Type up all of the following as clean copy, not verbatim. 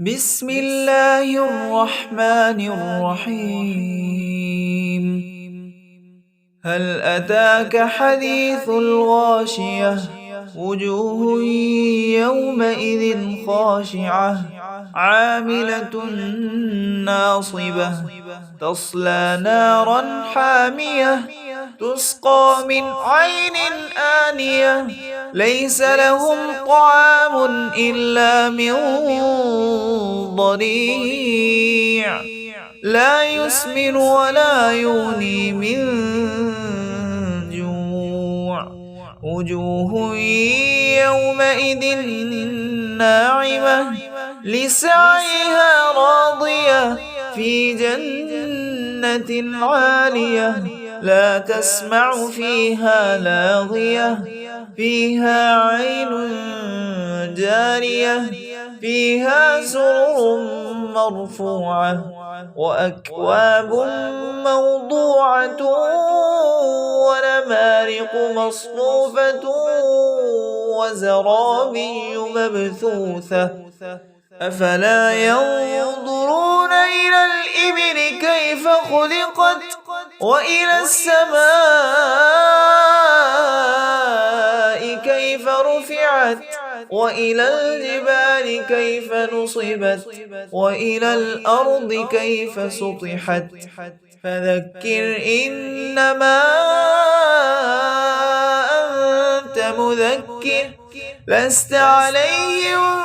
بسم الله الرحمن الرحيم. هل أتاك حديث الغاشية؟ وجوه يومئذ خاشعة عاملة ناصبة تصلى نارا حامية تسقى من عين آنية ليس لهم طعام إلا من ضريع لا يسمن ولا يغني من جوع وجوه يومئذ ناعمة لسعيها راضية في جنة عالية لا تسمع فيها لاغية فيها عين جارية فيها سرر مرفوعة وأكواب موضوعة ونمارق مصفوفة وزرابي مبثوثة أفلا ينظرون إلى الإبل كيف خلقت وإلى السماء كيف رفعت وإلى الجبال كيف نصبت وإلى الأرض كيف سطحت فذكر إنما أنت مذكر لست عليهم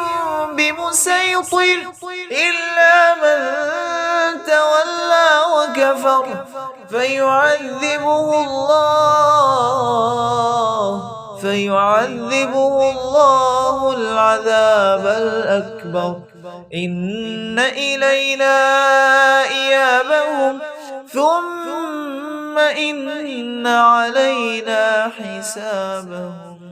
بمسيطر إلا من تولى وكفر فيعذبه الله العذاب الأكبر إن إلينا إيابهم ثم إن علينا حسابهم.